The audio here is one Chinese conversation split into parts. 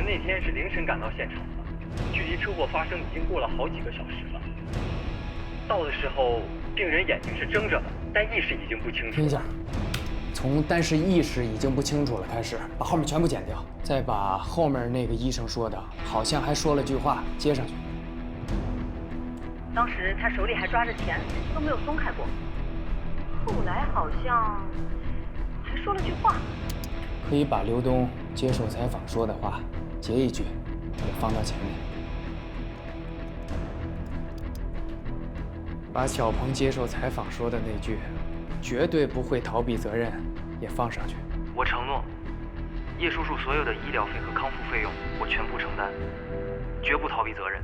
那天是凌晨赶到现场的，距离车祸发生已经过了好几个小时了。到的时候，病人眼睛是睁着的，但意识已经不清楚了。停一下，从但是意识已经不清楚了开始，把后面全部剪掉，再把后面那个医生说的，好像还说了句话接上去。当时他手里还抓着钱，都没有松开过。后来好像还说了句话。可以把刘东接受采访说的话截一句，也放到前面。把小鹏接受采访说的那句“绝对不会逃避责任”也放上去。我承诺，叶叔叔所有的医疗费和康复费用我全部承担，绝不逃避责任。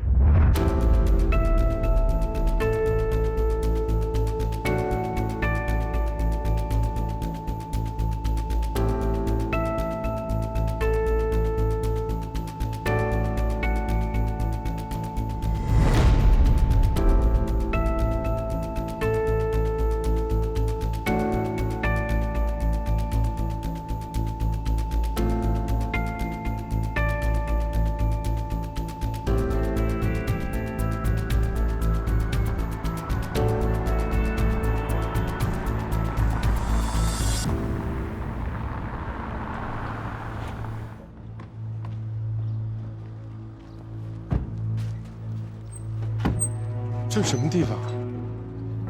这是什么地方？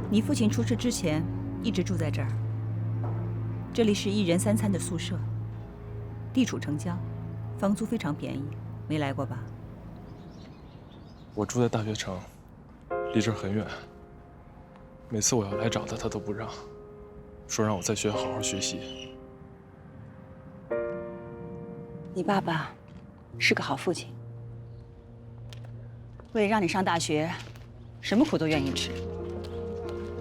你父亲出事之前一直住在这儿。这里是一人三餐的宿舍，地处城郊，房租非常便宜。没来过吧？我住在大学城，离这儿很远。每次我要来找他，他都不让，说让我在学校好好学习。你爸爸是个好父亲，为了让你上大学，什么苦都愿意吃。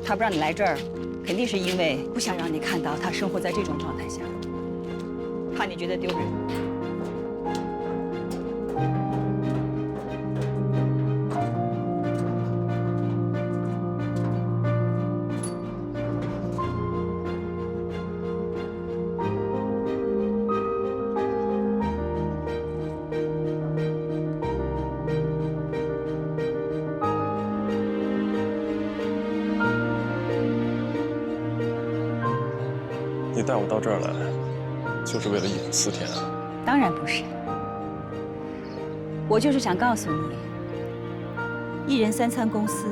他不让你来这儿，肯定是因为不想让你看到他生活在这种状态下，怕你觉得丢人。你带我到这儿来，就是为了一吻4天？当然不是，我就是想告诉你，一人三餐公司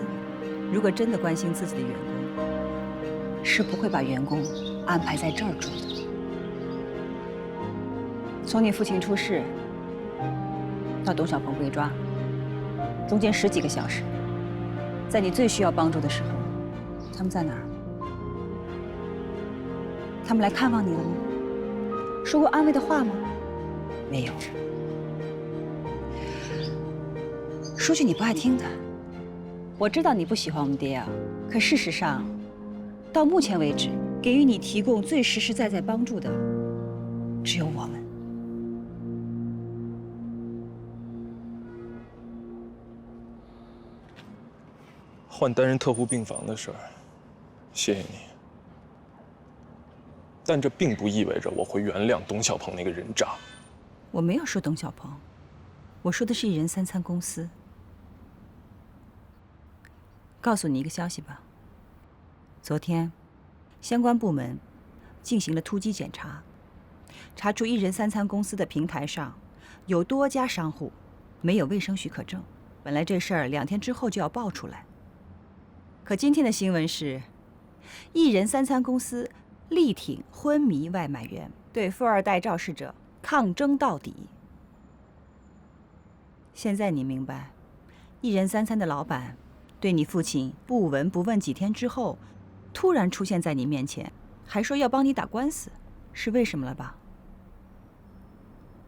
如果真的关心自己的员工，是不会把员工安排在这儿住的。从你父亲出事到董小鹏被抓，中间10几个小时，在你最需要帮助的时候，他们在哪儿？他们来看望你了吗？说过安慰的话吗？没有。说句你不爱听的，我知道你不喜欢我们爹啊，可事实上，到目前为止，给予你提供最实实在在帮助的，只有我们。换单人特护病房的事儿，谢谢你。但这并不意味着我会原谅董小鹏那个人渣。我没有说董小鹏，我说的是一人三餐公司。告诉你一个消息吧，昨天，相关部门进行了突击检查，查出一人三餐公司的平台上有多家商户没有卫生许可证。本来这事儿2天之后就要爆出来，可今天的新闻是，一人三餐公司力挺昏迷外卖员，对富二代肇事者抗争到底。现在你明白，一人三餐的老板对你父亲不闻不问几天之后，突然出现在你面前，还说要帮你打官司，是为什么了吧？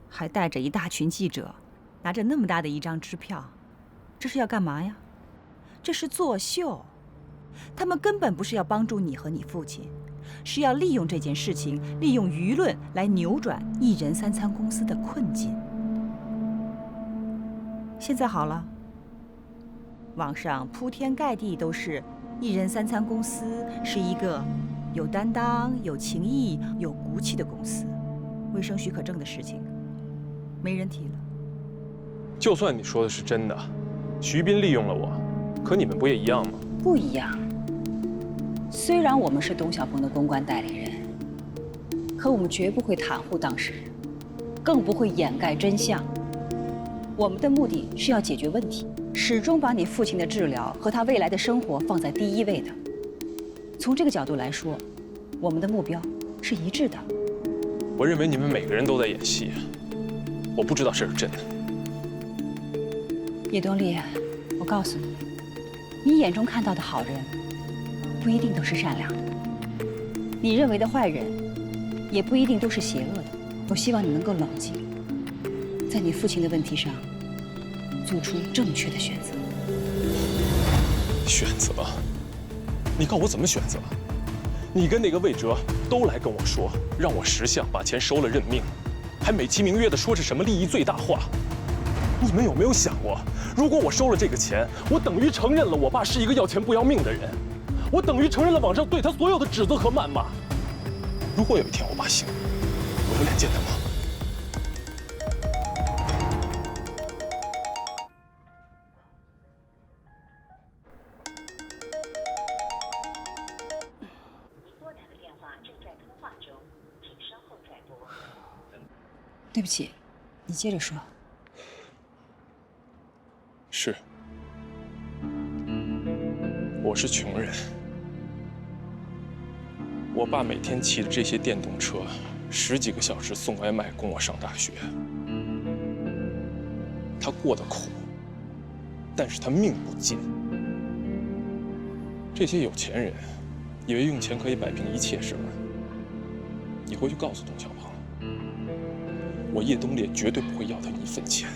还带着一大群记者，拿着那么大的一张支票，这是要干嘛呀？这是作秀。他们根本不是要帮助你和你父亲，是要利用这件事情，利用舆论来扭转一人三餐公司的困境。现在好了，网上铺天盖地都是一人三餐公司是一个有担当、有情义、有骨气的公司，卫生许可证的事情没人提了。就算你说的是真的，徐斌利用了我，可你们不也一样吗？不一样。虽然我们是董小鹏的公关代理人，可我们绝不会袒护当事人，更不会掩盖真相。我们的目的是要解决问题，始终把你父亲的治疗和他未来的生活放在第一位的。从这个角度来说，我们的目标是一致的。我认为你们每个人都在演戏，我不知道谁是真的。叶东丽，我告诉你，你眼中看到的好人，不一定都是善良的；你认为的坏人，也不一定都是邪恶的。我希望你能够冷静，在你父亲的问题上，做出正确的选择。选择？你告我怎么选择？你跟那个魏哲都来跟我说，让我识相，把钱收了认命，还美其名曰的说是什么利益最大化。你们有没有想过，如果我收了这个钱，我等于承认了我爸是一个要钱不要命的人，我等于承认了网上对他所有的指责和谩骂。如果有一天我爸醒了，我有脸见他吗？对不起，你接着说。是，我是穷人。我爸每天骑着这些电动车，10几个小时送外卖供我上大学。他过得苦，但是他命不贱。这些有钱人以为用钱可以摆平一切事儿。你回去告诉董小鹏，我叶东烈绝对不会要他一分钱。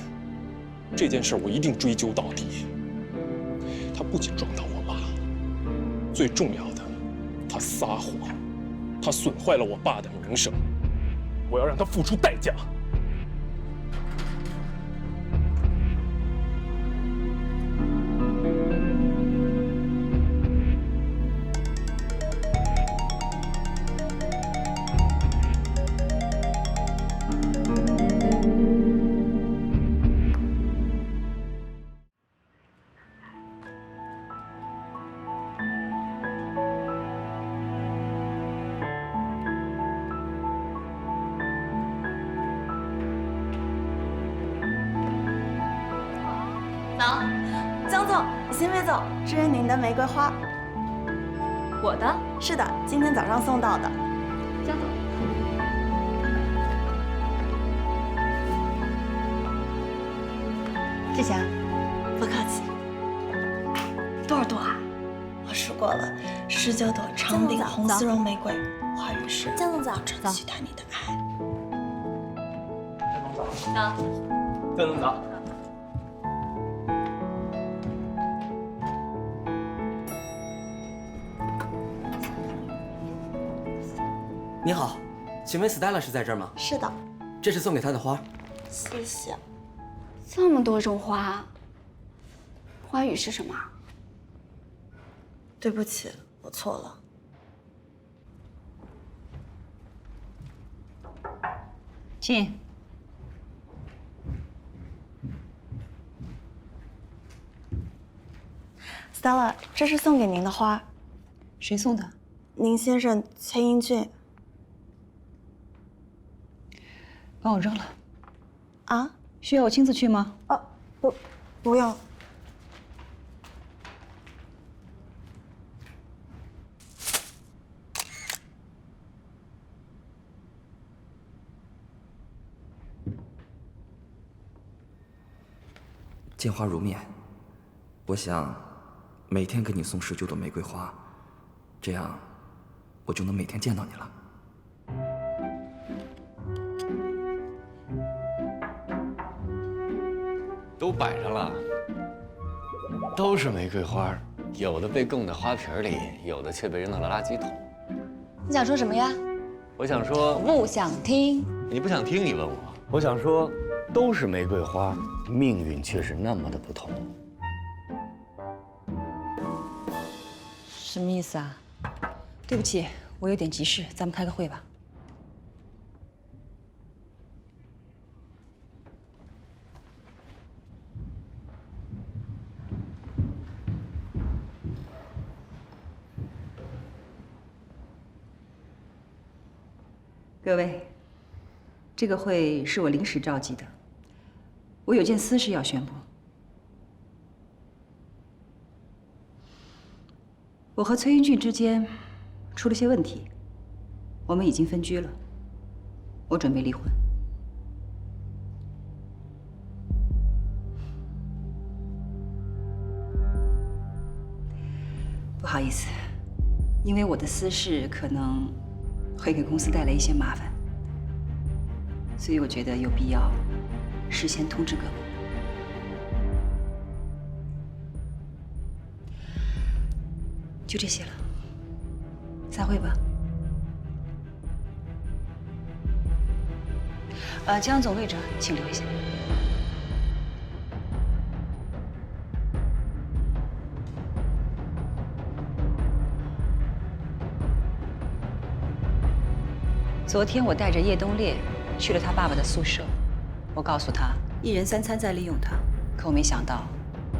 这件事我一定追究到底。他不仅撞到我爸，最重要的，他撒谎，他损坏了我爸的名声，我要让他付出代价。早，江总，你先别走，这是您的玫瑰花。我的？是的，今天早上送到的。江总，谢谢啊，不客气。多少朵啊？我数过了，19朵长柄红丝绒玫瑰，花语是江总早，珍惜对你的爱。江总早。早。江总早。你好，请问 Stella 是在这儿吗？是的，这是送给她的花。谢谢。这么多种花，花语是什么？对不起，我错了。请。Stella， 这是送给您的花。谁送的？宁先生崔英俊。帮我扔了。啊？需要我亲自去吗？不用。见花如面，我想每天给你送19朵玫瑰花，这样我就能每天见到你了。都摆上了，都是玫瑰花，有的被供在花瓶里，有的却被扔到了垃圾桶。你想说什么呀？我想说，不想听。你不想听，你问我。我想说，都是玫瑰花，命运却是那么的不同。什么意思啊？对不起，我有点急事，咱们开个会吧。各位，这个会是我临时召集的，我有件私事要宣布。我和崔英俊之间出了些问题，我们已经分居了，我准备离婚。不好意思，因为我的私事可能会给公司带来一些麻烦，所以我觉得有必要事先通知各位。就这些了，散会吧。江总位置请留一下。昨天我带着叶东烈去了他爸爸的宿舍，我告诉他一人3餐在利用他，可我没想到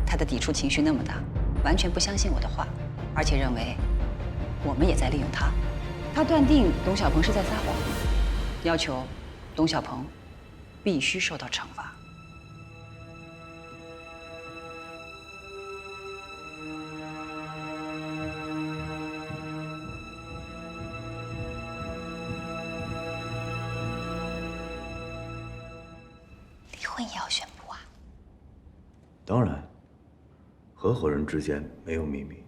他的抵触情绪那么大，完全不相信我的话，而且认为我们也在利用他。他断定董小鹏是在撒谎，要求董小鹏必须受到惩罚。离婚也要宣布啊？当然，合伙人之间没有秘密。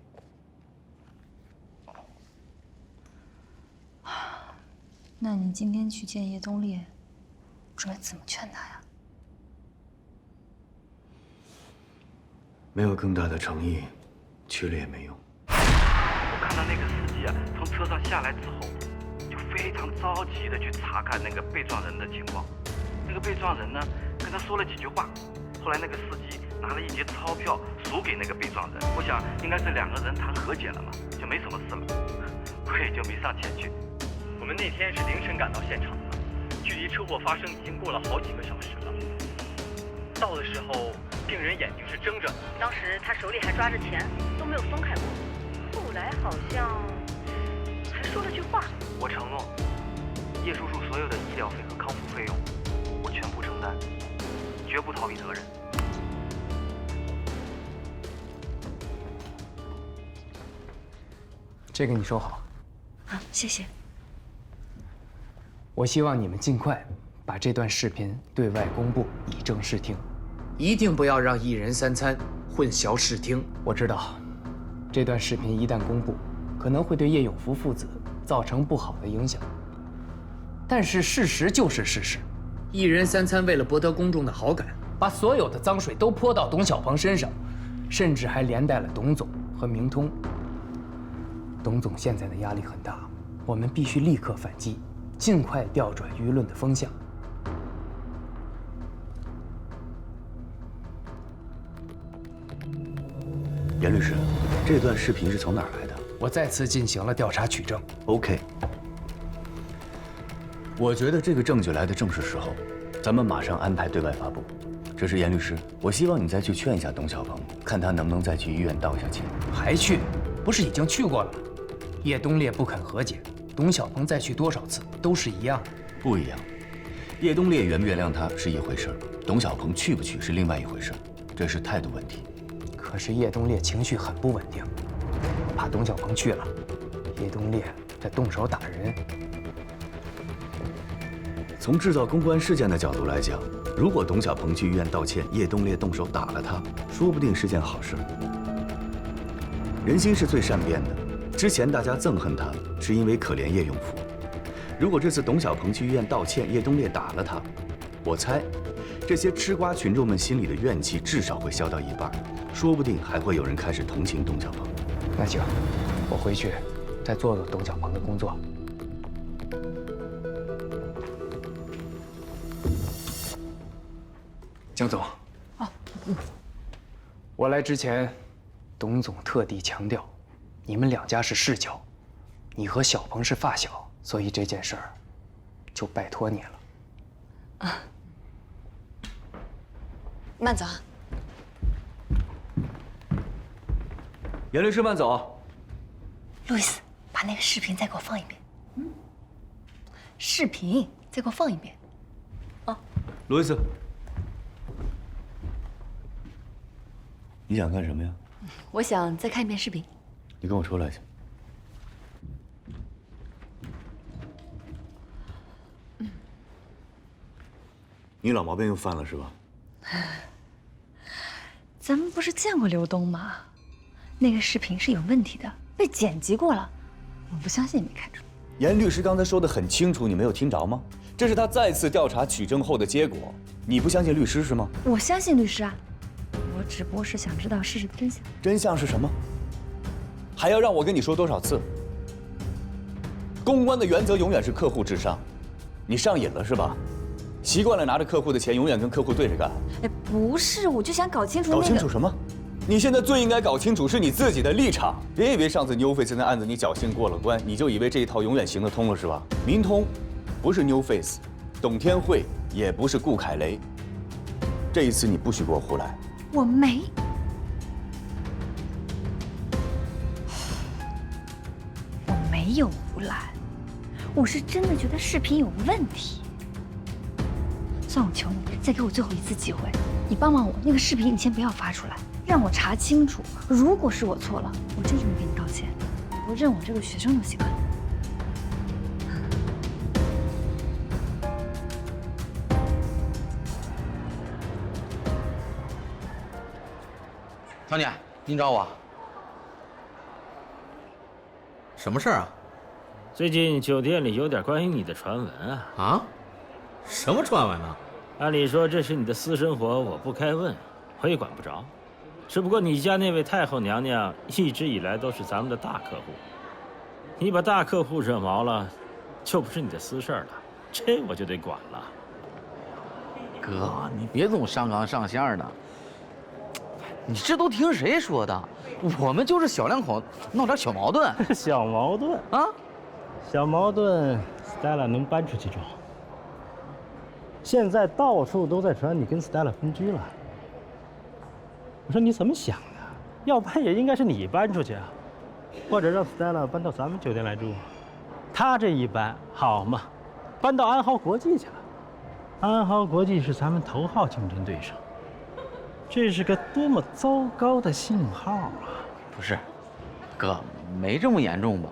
那你今天去见叶东烈，准备怎么劝他呀？没有更大的诚意，去了也没用。我看到那个司机啊，从车上下来之后，就非常着急的去查看那个被撞人的情况。那个被撞人呢，跟他说了几句话。后来那个司机拿了一叠钞票赎给那个被撞人，我想应该是2个人谈和解了嘛，就没什么事了，我也就没上前去。我们那天是凌晨赶到现场的，距离车祸发生已经过了好几个小时了。到的时候，病人眼睛是睁着的，当时他手里还抓着钱，都没有松开过。后来好像还说了句话：“我承诺，叶叔叔所有的医疗费和康复费用，我全部承担，绝不逃避责任。”这个你收好。好，谢谢。我希望你们尽快把这段视频对外公布，以正视听，一定不要让一人3餐混淆视听。我知道，这段视频一旦公布，可能会对叶永福父子造成不好的影响。但是事实就是事实，一人3餐为了博得公众的好感，把所有的脏水都泼到董小鹏身上，甚至还连带了董总和明通。董总现在的压力很大，我们必须立刻反击，尽快调转舆论的风向。严律师，这段视频是从哪儿来的？我再次进行了调查取证。OK， 我觉得这个证据来的正是时候，咱们马上安排对外发布。这是严律师，我希望你再去劝一下董小鹏，看他能不能再去医院道一下歉。还去？不是已经去过了吗？叶东烈不肯和解，董小鹏再去多少次都是一样的。不一样，叶东烈原不原谅他是一回事，董小鹏去不去是另外一回事，这是态度问题。可是叶东烈情绪很不稳定，我怕董小鹏去了，叶东烈再动手打人。从制造公关事件的角度来讲，如果董小鹏去医院道歉，叶东烈动手打了他，说不定是件好事。人心是最善变的，之前大家憎恨他，是因为可怜叶永福。如果这次董小鹏去医院道歉，叶东烈打了他，我猜，这些吃瓜群众们心里的怨气至少会消到一半，说不定还会有人开始同情董小鹏。那行，我回去再做做董小鹏的工作。江总，我来之前，董总特地强调，你们2家是世交，你和小鹏是发小，所以这件事儿就拜托你了。慢走啊。严律师慢走。路易斯，把那个视频再给我放一遍。视频，再给我放一遍。罗伊斯，你想看什么呀？我想再看一遍视频。你跟我出来去。你老毛病又犯了是吧？咱们不是见过刘东吗？那个视频是有问题的，被剪辑过了。我不相信你没看出来。严律师刚才说的很清楚，你没有听着吗？这是他再次调查取证后的结果。你不相信律师是吗？我相信律师啊，我只不过是想知道事实的真相。真相是什么？还要让我跟你说多少次？公关的原则永远是客户至上。你上瘾了是吧？习惯了拿着客户的钱，永远跟客户对着干。哎，不是，我就想搞清楚搞清楚什么？你现在最应该搞清楚是你自己的立场。别以为上次 New Face 那案子你侥幸过了关，你就以为这一套永远行得通了是吧？明通不是 New Face， 董天惠也不是顾凯雷。这一次你不许给我胡来。我没。我没有胡来，我是真的觉得视频有问题。算我求你，再给我最后一次机会，你帮帮我，那个视频你先不要发出来，让我查清楚。如果是我错了，我真心的给你道歉，我认我这个学生就行了。唐姐，您找我？什么事儿啊？最近酒店里有点关于你的传闻啊！啊？什么传闻呢？按理说这是你的私生活，我不该问，我也管不着。只不过你家那位太后娘娘一直以来都是咱们的大客户，你把大客户惹毛了，就不是你的私事了，这我就得管了。哥，你别总上纲上线的。你这都听谁说的？我们就是小两口闹点小矛盾。小矛盾啊？小矛盾 ，Stella 能搬出去住。现在到处都在传你跟 Stella 分居了。我说你怎么想的？要搬也应该是你搬出去啊，或者让 Stella 搬到咱们酒店来住。他这一搬好嘛，搬到安豪国际去了。安豪国际是咱们头号竞争对手。这是个多么糟糕的信号啊！不是，哥，没这么严重吧？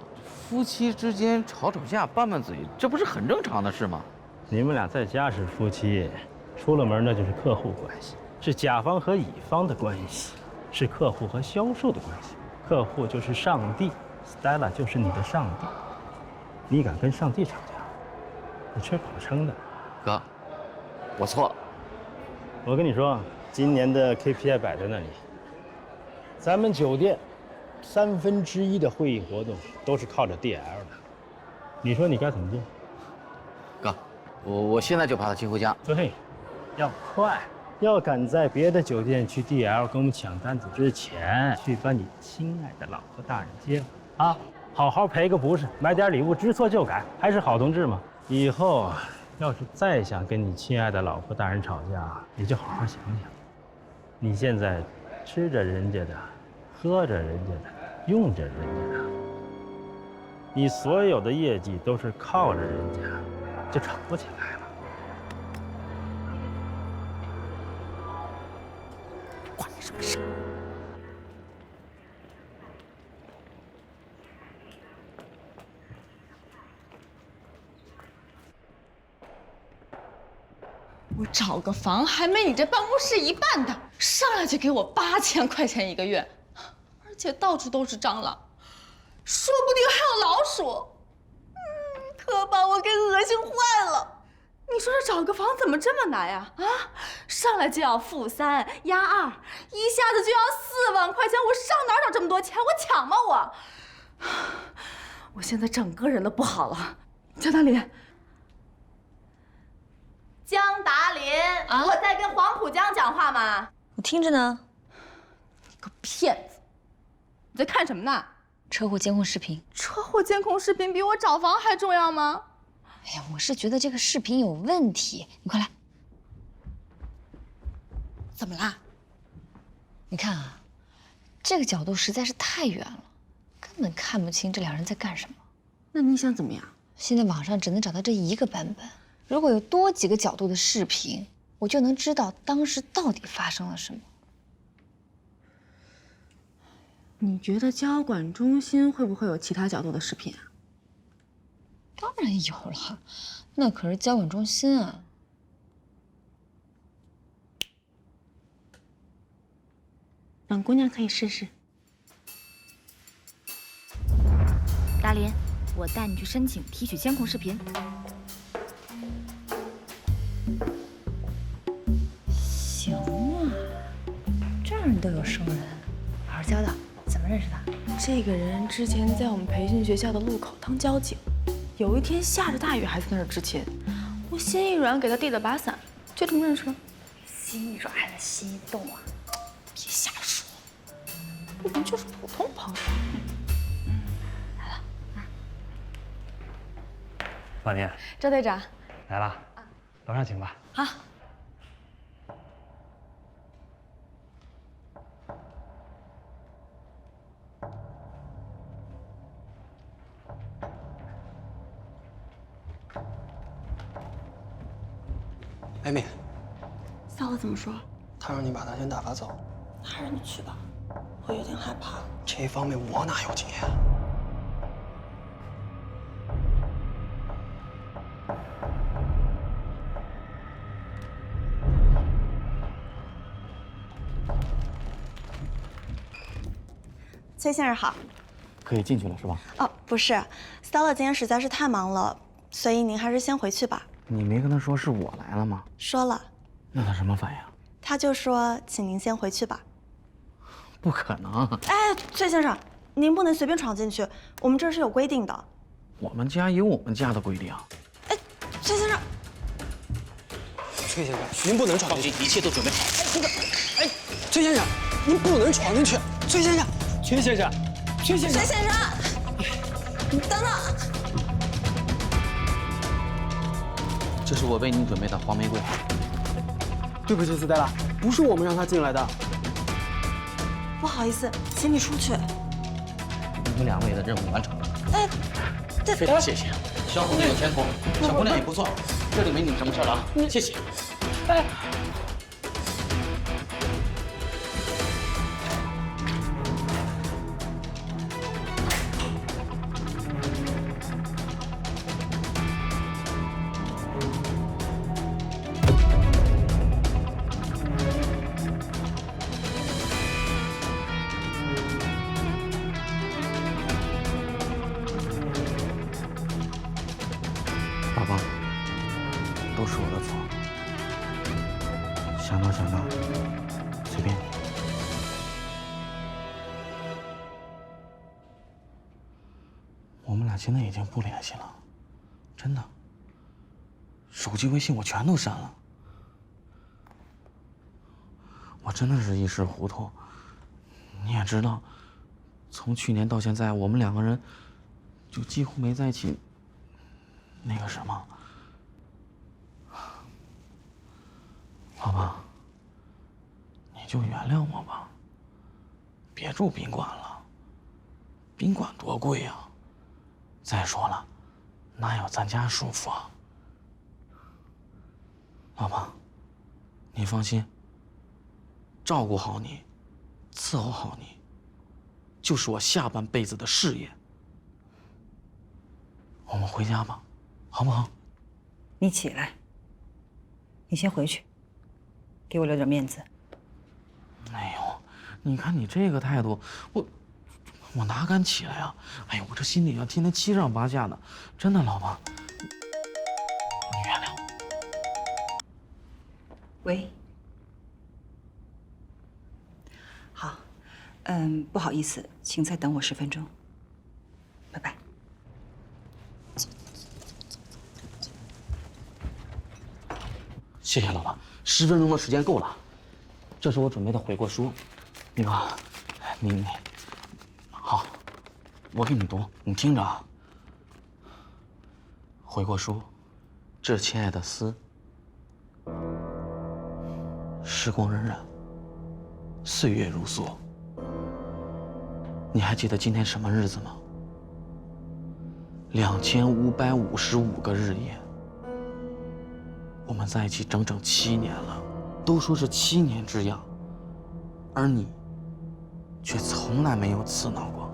夫妻之间吵架拌嘴，这不是很正常的事吗？你们俩在家是夫妻，出了门那就是客户关系，是甲方和乙方的关系，是客户和销售的关系。客户就是上帝 ，Stella 就是你的上帝。你敢跟上帝吵架，你吃苦撑的。哥，我错了。我跟你说。今年的 KPI 摆在那里，咱们酒店1/3的会议活动都是靠着 DL 的，你说你该怎么做？哥，我现在就把他接回家。对，要快，要赶在别的酒店去 DL 跟我们抢单子之前，去把你亲爱的老婆大人接了啊！好好赔个不是，买点礼物，知错就改，还是好同志嘛。以后要是再想跟你亲爱的老婆大人吵架，你就好好想想。你现在吃着人家的，喝着人家的，用着人家的，你所有的业绩都是靠着人家，就吵不起来了。关你什么事？我找个房还没你这办公室一半大，上来就给我8000块钱1个月，而且到处都是蟑螂，说不定还有老鼠，可把我给恶心坏了。你说这找个房怎么这么难呀？啊，上来就要+3押2，一下子就要4万块钱，我上哪找这么多钱？我抢吗我？我现在整个人都不好了。江大林。江达林，我在跟黄浦江讲话吗？我听着呢。你个骗子！你在看什么呢？车祸监控视频。车祸监控视频比我找房还重要吗？哎呀，我是觉得这个视频有问题。你快来。怎么啦？你看啊，这个角度实在是太远了，根本看不清这两人在干什么。那你想怎么样？现在网上只能找到这一个版本，如果有多几个角度的视频，我就能知道当时到底发生了什么。你觉得交管中心会不会有其他角度的视频啊？当然有了，那可是交管中心啊。本姑娘可以试试。大林，我带你去申请提取监控视频。行啊，这样你都有熟人，好好教导。怎么认识的？这个人之前在我们培训学校的路口当交警，有一天下着大雨还在那儿执勤，我心一软给他递了把伞，就这么认识了。心一软还能心一动啊？别瞎说，我们就是普通朋友。来了，老聂，赵队长来了，楼上请吧。好。艾米，嫂子怎么说？他让你把他先打发走。他让你去吧，我有点害怕。这方面我哪有经验？崔先生好。可以进去了是吧？哦，不是 ，Stella 今天实在是太忙了，所以您还是先回去吧。你没跟他说是我来了吗？说了。那他什么反应？他就说，请您先回去吧。不可能！哎，崔先生，您不能随便闯进去，我们这儿是有规定的。我们家有我们家的规定。哎，崔先生，崔先生，您不能闯进去，一切都准备好。哎，崔先生，您不能闯进去。崔先生，崔先生，崔先生，崔先生，你等等。这是我为你准备的黄玫瑰。对不起，斯黛拉，不是我们让他进来的。不好意思，请你出去。你们两位的任务完成了。哎，这非常谢谢。小姑娘有前途，小姑娘也不错，这里没你们什么事了啊，谢谢。哎。宝宝，都是我的错。想到，随便你。我们俩现在已经不联系了，真的。手机、微信我全都删了。我真的是一时糊涂。你也知道，从去年到现在，我们两个人就几乎没在一起。那个什么，宝宝，你就原谅我吧，别住宾馆了，宾馆多贵呀。再说了，哪有咱家舒服啊？宝宝，你放心，照顾好你，伺候好你，就是我下半辈子的事业。我们回家吧。好不好？你起来，你先回去，给我留点面子。哎呦，你看你这个态度，我哪敢起来啊？哎呦，我这心里啊，天天七上八下的，真的，老婆，你原谅我。喂，好，不好意思，请再等我10分钟，拜拜。谢谢老板，10分钟的时间够了。这是我准备的悔过书，那个，你，好，我给你读，你听着啊。悔过书，致亲爱的思。时光荏苒，岁月如梭。你还记得今天什么日子吗2555个日夜，我们在一起整整7年了，都说是7年之痒，而你却从来没有刺挠过。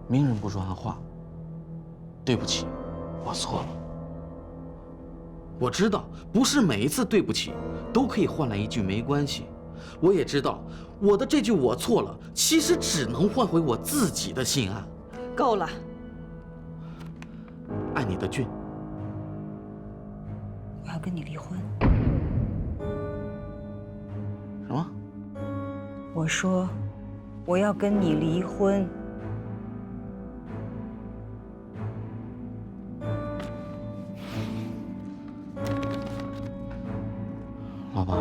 明人不说暗话，对不起，我错了。我知道不是每一次对不起都可以换来一句没关系，我也知道我的这句我错了，其实只能换回我自己的心安。够了。爱你的俊。我要跟你离婚。什么？我说，我要跟你离婚。老婆，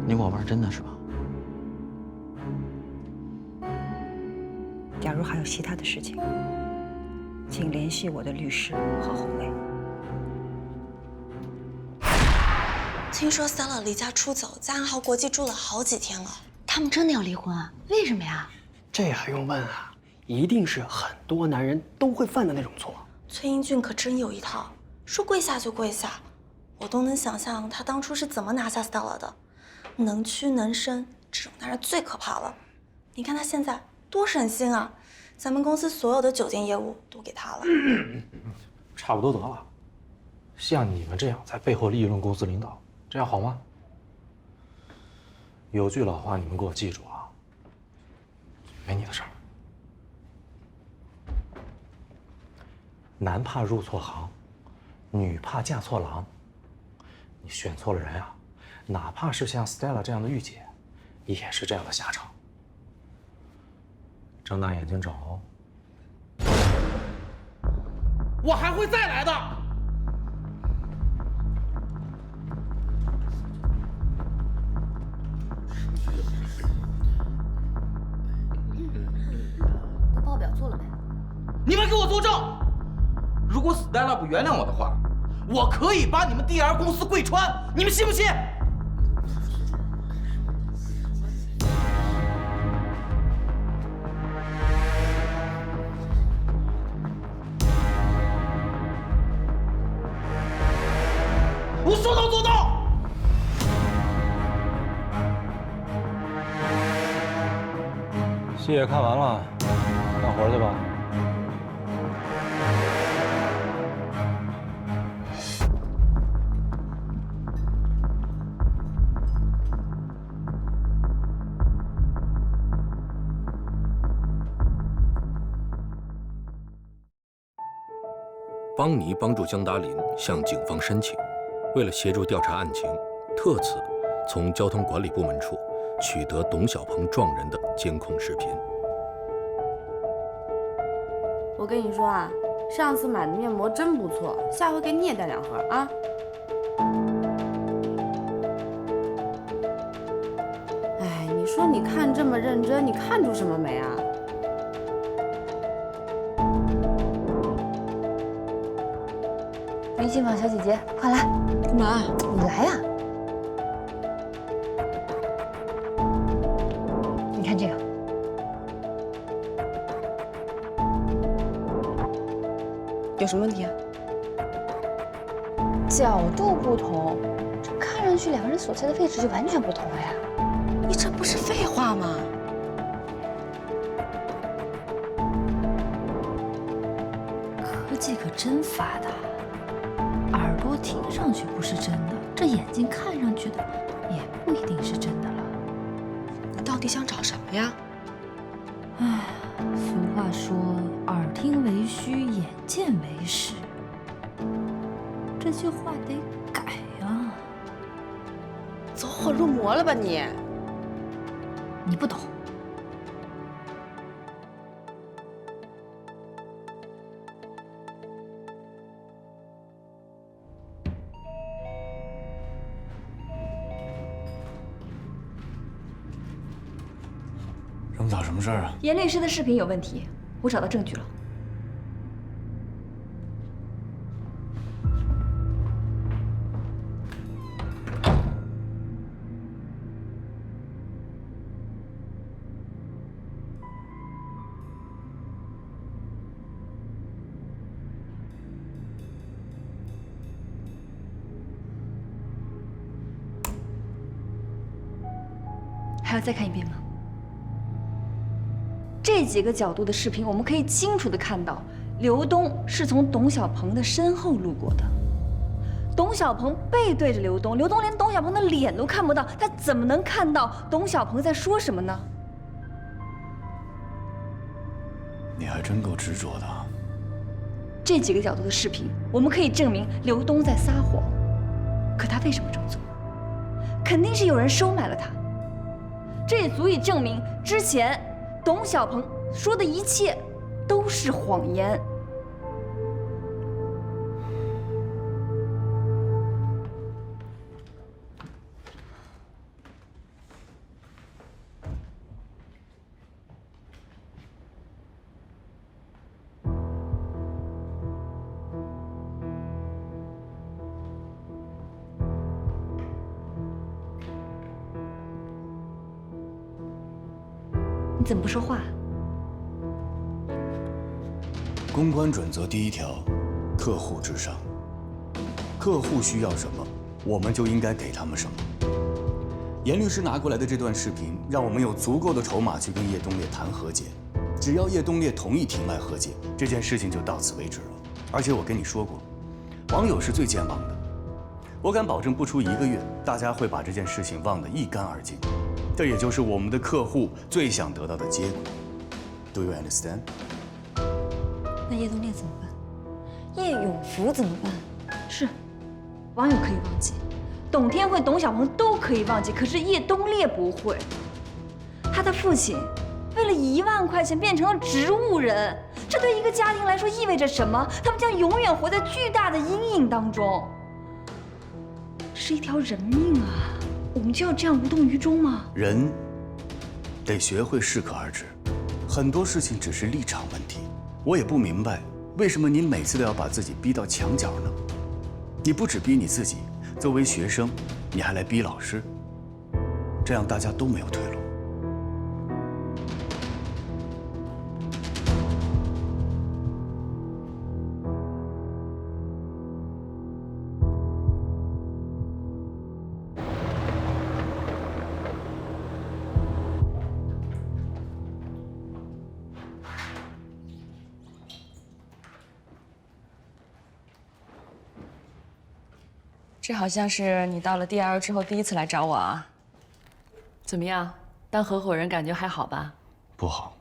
你跟我玩真的是吧？假如还有其他的事情，请联系我的律师和红卫。听说 Stella 离家出走，在暗号国际住了好几天了。他们真的要离婚啊？为什么呀？这还用问啊？一定是很多男人都会犯的那种错。崔英俊可真有一套，说跪下就跪下。我都能想象他当初是怎么拿下 Stella 的，能屈能伸，这种男人最可怕了。你看他现在多省心啊，咱们公司所有的酒店业务都给他了。差不多得了。像你们这样在背后议论公司领导，这样好吗？有句老话，你们给我记住啊，没你的事儿。男怕入错行，女怕嫁错郎。你选错了人啊，哪怕是像 Stella 这样的御姐，也是这样的下场。睁大眼睛找，我还会再来的。都报表做了没？你们给我作证，如果 Stella 不原谅我的话，我可以把你们 DR 公司跪穿，你们信不信？我说到做到。戏也看完了，干活去吧。邦尼帮助江达林向警方申请，为了协助调查案情，特此从交通管理部门处取得董小鹏撞人的监控视频。我跟你说啊，上次买的面膜真不错，下回给你也带2盒啊。哎，你说你看这么认真，你看出什么没啊？明星坊小姐姐，快来！干嘛？你来呀！你看这个，有什么问题啊？角度不同，这看上去2个人所在的位置就完全不同了呀！你这不是废话吗？科技可真发达。耳朵听上去不是真的，这眼睛看上去的也不一定是真的了。你到底想找什么呀？唉，俗话说耳听为虚，眼见为实，这句话得改呀。走火入魔了吧你？你不懂。这么早什么事儿啊？严律师的视频有问题，我找到证据了。还要再看一遍吗？这几个角度的视频，我们可以清楚地看到，刘东是从董小鹏的身后路过的。董小鹏背对着刘东，刘东连董小鹏的脸都看不到，他怎么能看到董小鹏在说什么呢？你还真够执着的。这几个角度的视频，我们可以证明刘东在撒谎。可他为什么这么做？肯定是有人收买了他。这也足以证明之前董小鹏说的一切都是谎言。你怎么不说话？公关准则第1条，客户至上。客户需要什么，我们就应该给他们什么。严律师拿过来的这段视频，让我们有足够的筹码去跟叶东烈谈和解。只要叶东烈同意庭外和解，这件事情就到此为止了。而且我跟你说过，网友是最健忘的。我敢保证，不出1个月，大家会把这件事情忘得一干二净。这也就是我们的客户最想得到的结果。Do you understand？ 那叶东烈怎么办？叶永福怎么办？是，网友可以忘记，董天慧、董小鹏都可以忘记，可是叶东烈不会。他的父亲为了1万块钱变成了植物人，这对一个家庭来说意味着什么？他们将永远活在巨大的阴影当中。是一条人命啊！我们就要这样无动于衷吗？人得学会适可而止，很多事情只是立场问题。我也不明白，为什么你每次都要把自己逼到墙角呢？你不只逼你自己，作为学生，你还来逼老师，这样大家都没有退路。这好像是你到了 DL 之后第1次来找我啊？怎么样，当合伙人感觉还好吧？不好，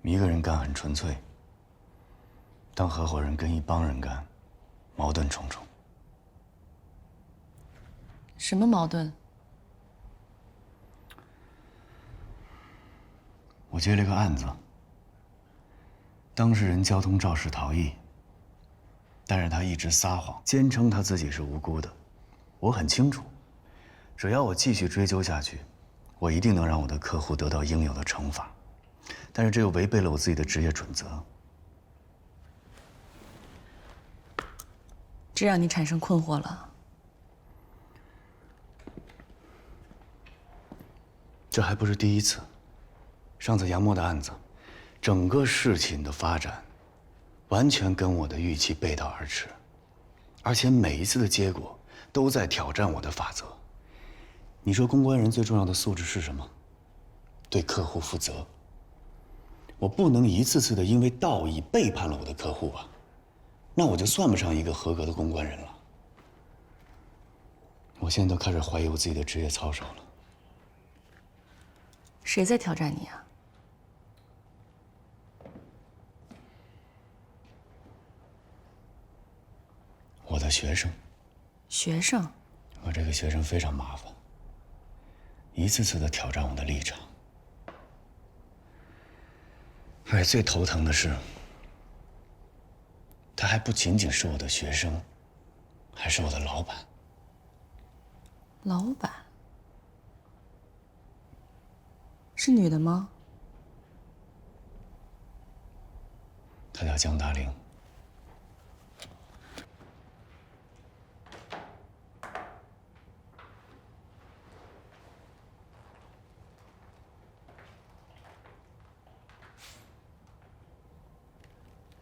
一个人干很纯粹，当合伙人跟一帮人干，矛盾重重。什么矛盾？我接了个案子，当事人交通肇事逃逸。但是他一直撒谎，坚称他自己是无辜的。我很清楚，只要我继续追究下去，我一定能让我的客户得到应有的惩罚。但是这又违背了我自己的职业准则。这让你产生困惑了？这还不是第1次。上次杨默的案子，整个事情的发展完全跟我的预期背道而驰，而且每一次的结果都在挑战我的法则。你说公关人最重要的素质是什么？对客户负责。我不能一次次的因为道义背叛了我的客户吧？那我就算不上一个合格的公关人了。我现在都开始怀疑我自己的职业操守了。谁在挑战你啊？我的学生。学生？我这个学生非常麻烦，一次次的挑战我的立场。而且最头疼的是，他还不仅仅是我的学生，还是我的老板。老板？是女的吗？她叫江达玲。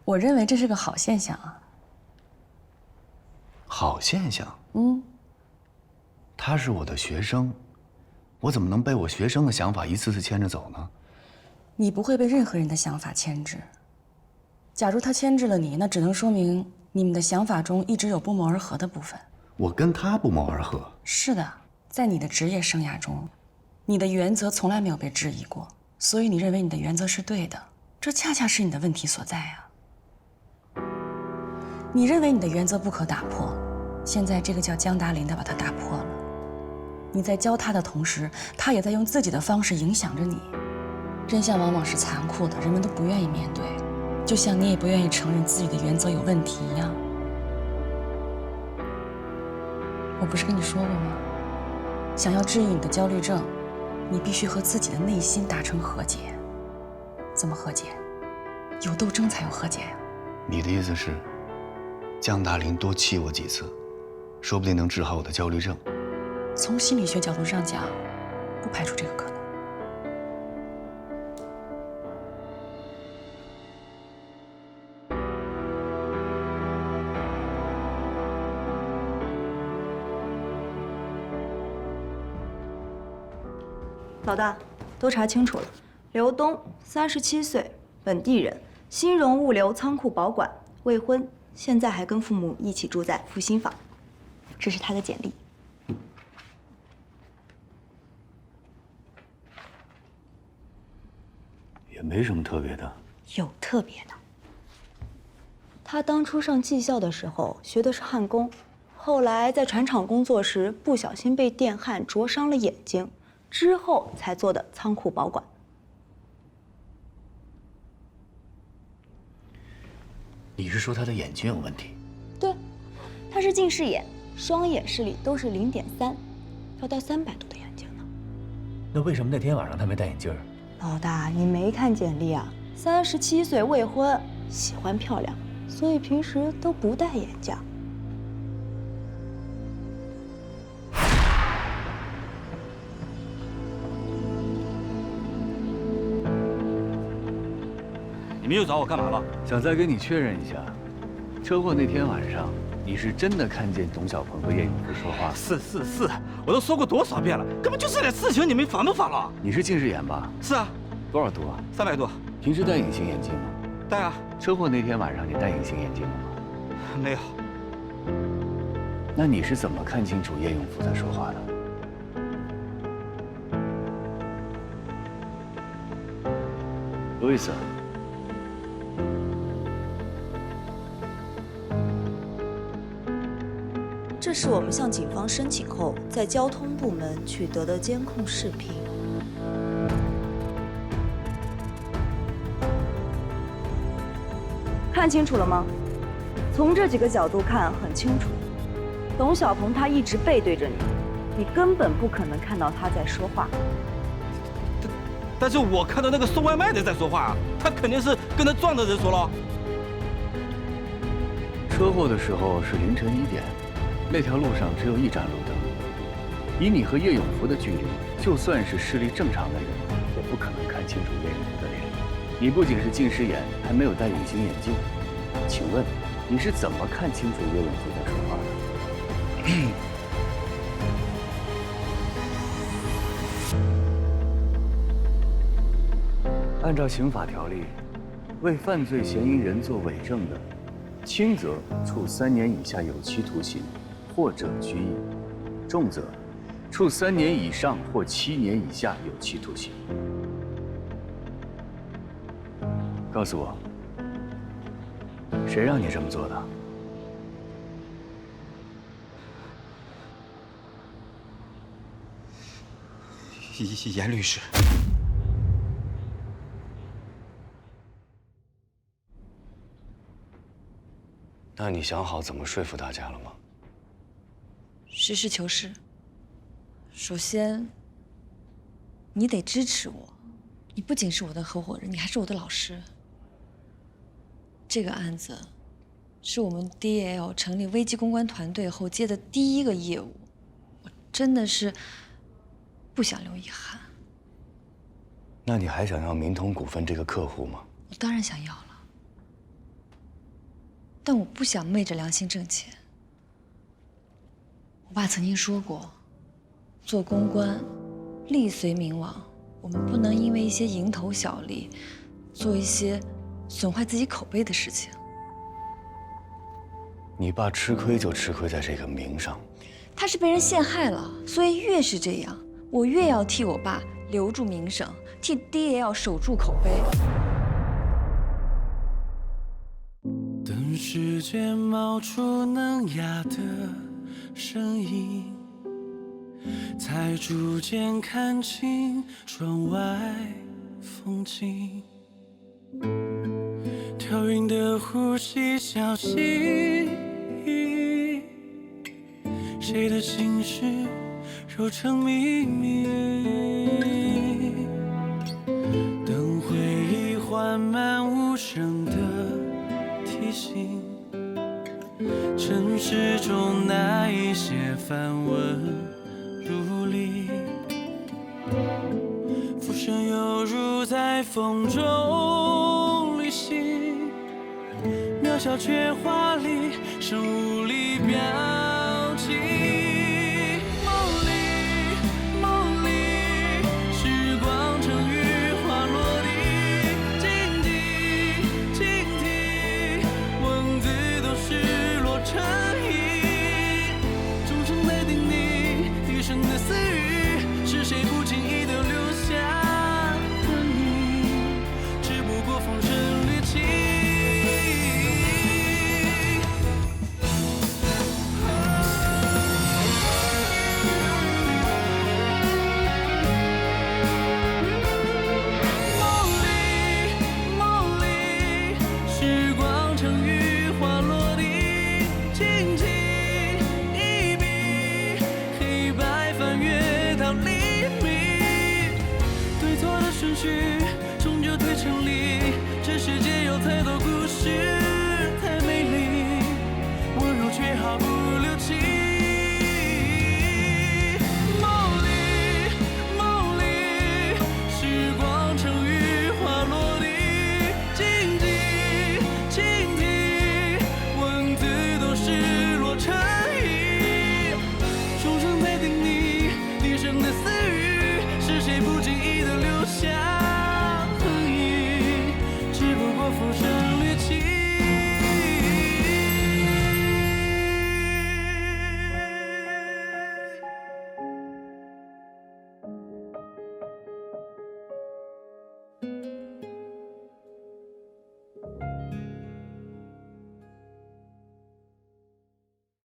我认为这是个好现象啊。好现象？嗯。他是我的学生，我怎么能被我学生的想法一次次牵着走呢？你不会被任何人的想法牵制。假如他牵制了你，那只能说明你们的想法中一直有不谋而合的部分。我跟他不谋而合。是的，在你的职业生涯中，你的原则从来没有被质疑过，所以你认为你的原则是对的，这恰恰是你的问题所在啊。你认为你的原则不可打破，现在这个叫江达林的把它打破了。你在教他的同时，他也在用自己的方式影响着你。真相往往是残酷的，人们都不愿意面对，就像你也不愿意承认自己的原则有问题一样。我不是跟你说过吗？想要治愈你的焦虑症，你必须和自己的内心达成和解。怎么和解？有斗争才有和解呀。你的意思是，江达林多气我几次，说不定能治好我的焦虑症。从心理学角度上讲，不排除这个可能。老大，都查清楚了。刘东，37岁，本地人，新荣物流仓库保管，未婚，现在还跟父母一起住在复兴坊。这是他的简历。也没什么特别的。有特别的。他当初上技校的时候学的是焊工，后来在船厂工作时不小心被电焊灼伤了眼睛。之后才做的仓库保管。你是说他的眼睛有问题？对，他是近视眼，双眼视力都是0.3，要戴300度的眼镜呢。那为什么那天晚上他没戴眼镜？老大，你没看简历啊？37岁未婚，喜欢漂亮，所以平时都不戴眼镜。你们又找我干嘛了？想再跟你确认一下，车祸那天晚上，你是真的看见董小鹏和叶永福说话？是，我都说过多少遍了，根本就这点事情，你们烦不烦了？你是近视眼吧？是啊。多少度啊？300度。平时戴隐形眼镜吗？戴啊。车祸那天晚上你戴隐形眼镜了吗？没有。那你是怎么看清楚叶永福在说话的？路易斯。这是我们向警方申请后，在交通部门取得的监控视频。看清楚了吗？从这几个角度看很清楚，董小鹏他一直背对着你，你根本不可能看到他在说话。但是我看到那个送外卖的在说话啊，他肯定是跟他撞的人说了。车祸的时候是凌晨1点。那条路上只有1盏路灯，以你和叶永福的距离，就算是视力正常的人，也不可能看清楚叶永福的脸。你不仅是近视眼，还没有戴隐形眼镜，请问你是怎么看清楚叶永福在说话的？按照刑法条例，为犯罪嫌疑人作伪证的，轻则处3年以下有期徒刑。或者拘役，重则处3年以上或7年以下有期徒刑。告诉我，谁让你这么做的？严律师。那你想好怎么说服大家了吗？实事求是。首先，你得支持我，你不仅是我的合伙人，你还是我的老师。这个案子是我们 DL 成立危机公关团队后接的第一个业务，我真的是不想留遗憾。那你还想要明通股份这个客户吗？我当然想要了，但我不想昧着良心挣钱。我爸曾经说过，做公关利随民往，我们不能因为一些蝇头小利，做一些损坏自己口碑的事情。你爸吃亏就吃亏在这个名上。他是被人陷害了，所以越是这样，我越要替我爸留住名声，替爹也要守住口碑。等时间冒出嫩芽的身影，才逐渐看清窗外风景。调匀的呼吸，小心翼翼，谁的心事揉成秘密。等回忆缓慢无声的提醒，城市中那一些繁文如里，浮生犹如在风中旅行，渺小却华丽，生无力表情。